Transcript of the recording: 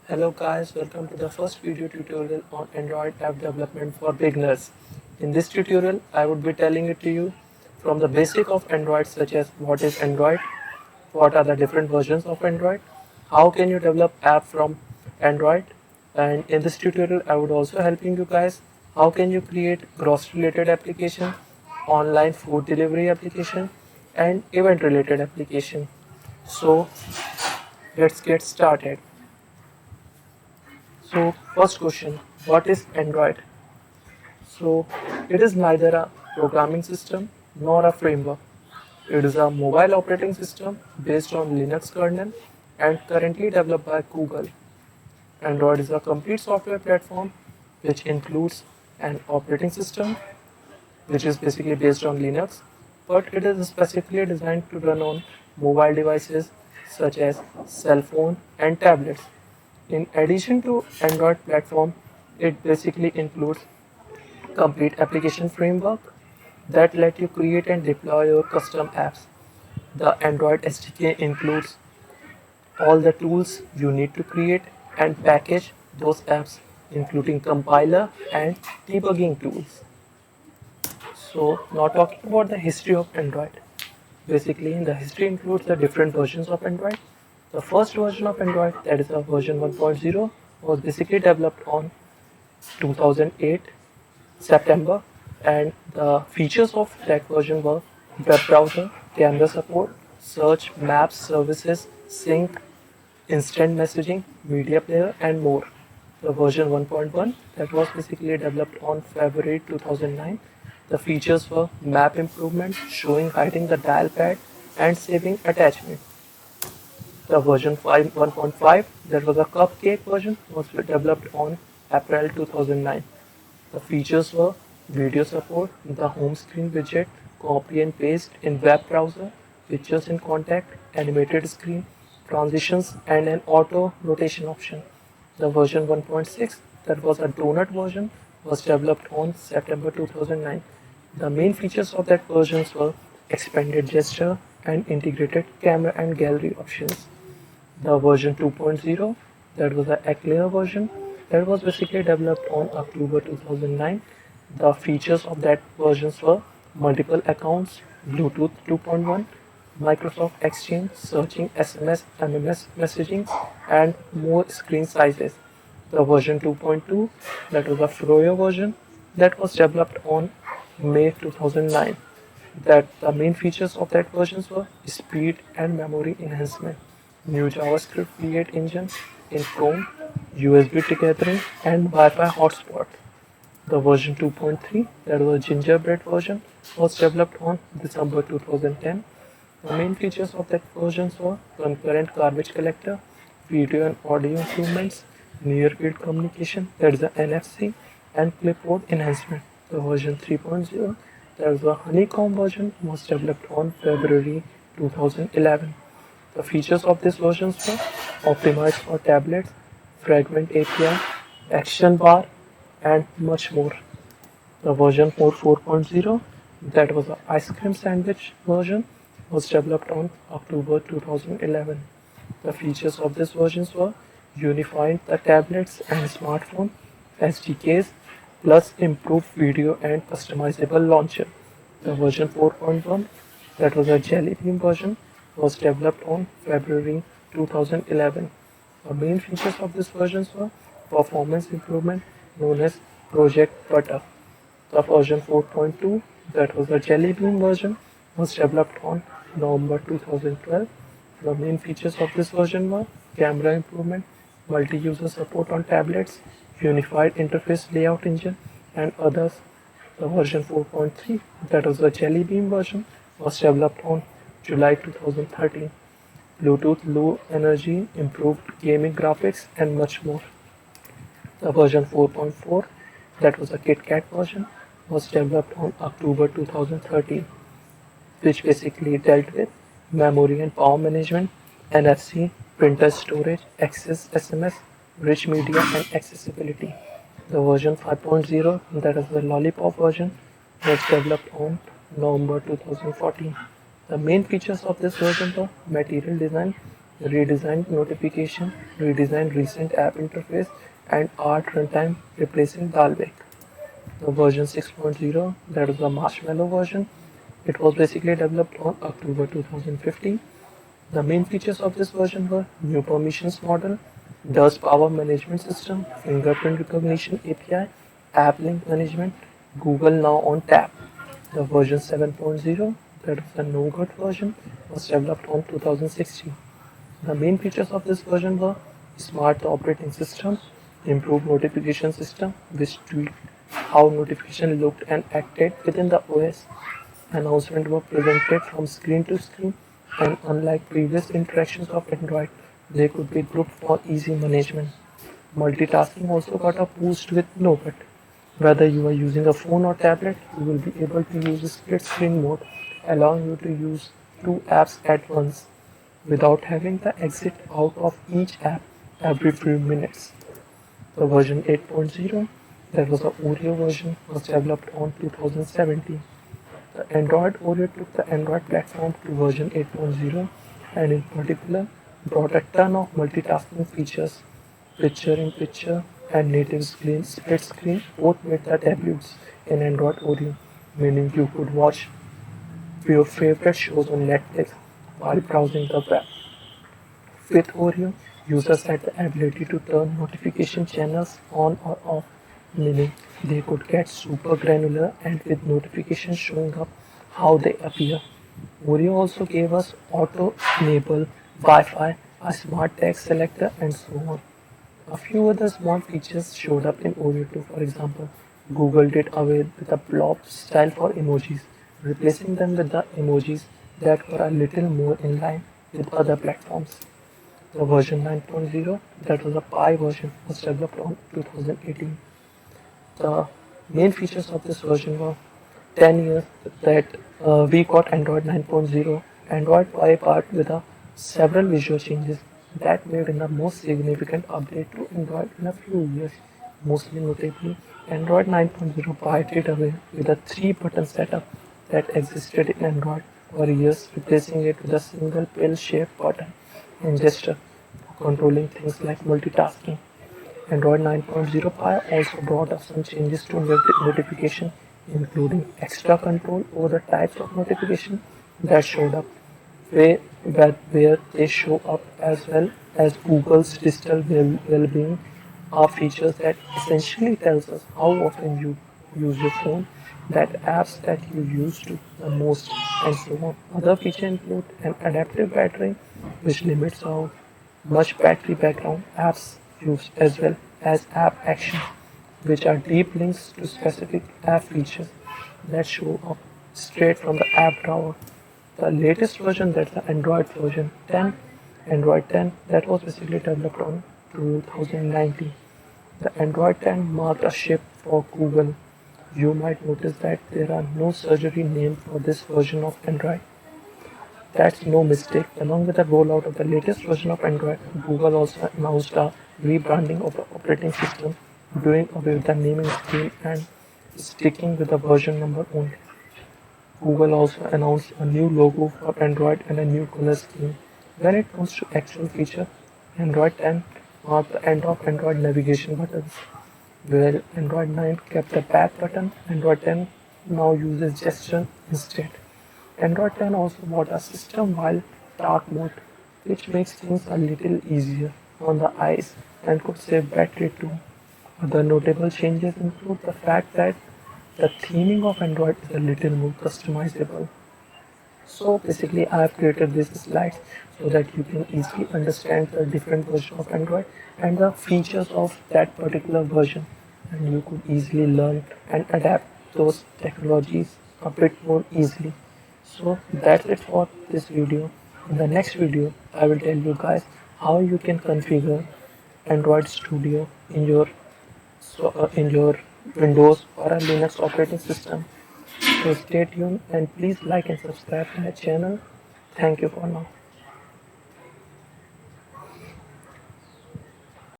Hello guys, welcome to the first video tutorial on Android app development for beginners. In this tutorial, I would be telling it to you from the basic of Android such as what is Android, what are the different versions of Android, how can you develop app from Android, and in this tutorial I would also helping you guys how can you create grocery related application, online food delivery application and event related application. So let's get started. So first question, what is Android? So it is neither a programming system nor a framework. It is a mobile operating system based on Linux kernel and currently developed by Google. Android is a complete software platform which includes an operating system which is basically based on Linux, but it is specifically designed to run on mobile devices such as cell phone and tablets. In addition to Android platform, it basically includes complete application framework that let you create and deploy your custom apps. The Android SDK includes all the tools you need to create and package those apps, including compiler and debugging tools. So now talking about the history of Android. Basically, the history includes the different versions of Android. The first version of Android, that is a version 1.0, was basically developed on 2008 September, and the features of that version were web browser, camera support, search, maps, services, sync, instant messaging, media player, and more. The version 1.1 that was basically developed on February 2009. The features were map improvement, showing hiding the dial pad, and saving attachment. The version 1.5 that was a cupcake version was developed on April 2009. The features were video support, the home screen widget, copy and paste in web browser, pictures in contact, animated screen, transitions and an auto rotation option. The version 1.6 that was a donut version was developed on September 2009. The main features of that version were expanded gesture and integrated camera and gallery options. The version 2.0 that was the Eclair version that was basically developed on October 2009. The features of that versions were multiple accounts, Bluetooth 2.1, Microsoft Exchange, searching SMS, MMS messaging, and more screen sizes. The version 2.2 that was a Froyo version that was developed on May 2009. That the main features of that versions were speed and memory enhancement, new JavaScript V8 engine in Chrome, USB tethering, and Wi-Fi hotspot. The version 2.3, that was a Gingerbread version, was developed on December 2010. The main features of that versions were concurrent garbage collector, video and audio improvements, near field communication, that is the NFC, and clipboard enhancement. The version 3.0, that was a Honeycomb version, was developed on February 2011. The features of this versions were optimized for tablets, Fragment API, Action Bar, and much more. The version 4.0, that was the ice cream sandwich version, was developed on October 2011. The features of this versions were unifying the tablets and smartphone SDKs plus improved video and customizable launcher. The version 4.1, that was a Jelly Bean version, was developed on February 2011. The main features of this versions were performance improvement known as Project Butter. The version 4.2, that was the Jelly Bean version, was developed on November 2012. The main features of this version were camera improvement, multi-user support on tablets, unified interface layout engine, and others. The version 4.3, that was the Jelly Bean version, was developed on July 2013. Bluetooth Low Energy, improved gaming graphics, and much more. The version 4.4, that was a KitKat version, was developed on October 2013, which basically dealt with memory and power management, NFC, printer storage, access SMS, rich media, and accessibility. The version 5.0, that is the Lollipop version, was developed on November 2014. The main features of this version were material design, redesigned notification, redesigned recent app interface, and art runtime replacing Dalvik. The version 6.0, that is the Marshmallow version, it was basically developed on October 2015. The main features of this version were new permissions model, DOS power management system, fingerprint recognition API, app link management, Google Now on tap. The version 7.0, that is the Nougat version, was developed on 2016. The main features of this version were smart operating system, improved notification system, which tweaked how notification looked and acted within the OS. Announcements were presented from screen to screen, and unlike previous interactions of Android, they could be grouped for easy management. Multitasking also got a boost with Nougat. Whether you are using a phone or tablet, you will be able to use split screen mode, allowing you to use two apps at once without having to exit out of each app every few minutes. The version 8.0, that was the Oreo version, was developed on 2017. The Android Oreo took the Android platform to version 8.0 and in particular brought a ton of multitasking features. Picture-in-picture and native screen split screen both made their debuts in Android Oreo, meaning you could watch your favorite shows on Netflix while browsing the web. With Oreo, users had the ability to turn notification channels on or off, meaning they could get super granular and with notifications showing up how they appear. Oreo also gave us auto enable Wi-Fi, a smart text selector, and so on. A few other small features showed up in Oreo 2, for example. Google did away with the blob style for emojis, replacing them with the emojis that were a little more in line with other platforms. The version 9.0, that was a Pi version, was developed on 2018. The main features of this version were 10 years that we got Android 9.0, Android Pie part with several visual changes that made in the most significant update to Android in a few years. Mostly notably, Android 9.0 Pie did away with a 3-button setup that existed in Android for years, replacing it with a single pill-shaped button and gesture for controlling things like multitasking. Android 9.0 Pie also brought up some changes to notification, including extra control over the types of notification that showed up, where they show up, as well as Google's digital well-being are features that essentially tells us how often you use your phone, that apps that you use to the most, and so on. Other features include an adaptive battery, which limits how much battery background apps use, as well as app actions, which are deep links to specific app features that show up straight from the app drawer. The latest version, that's the Android version 10, Android 10, that was basically developed on 2019. The Android 10 marked a shift for Google. You might notice that there are no surgery named for this version of Android. That's no mistake. Along with the rollout of the latest version of Android, Google also announced a rebranding of the operating system, doing away with the naming scheme and sticking with the version number only. Google also announced a new logo for Android and a new color scheme. When it comes to actual feature, Android 10 marked the end of Android navigation buttons. While Android 9 kept the back button, Android 10 now uses gesture instead. Android 10 also brought a system-wide dark mode, which makes things a little easier on the eyes and could save battery too. Other notable changes include the fact that the theming of Android is a little more customizable. So basically I have created these slides so that you can easily understand the different versions of Android and the features of that particular version, and you could easily learn and adapt those technologies a bit more easily. So that's it for this video. In the next video I will tell you guys how you can configure Android Studio in your Windows or a Linux operating system. So stay tuned and please like and subscribe to my channel. Thank you for now.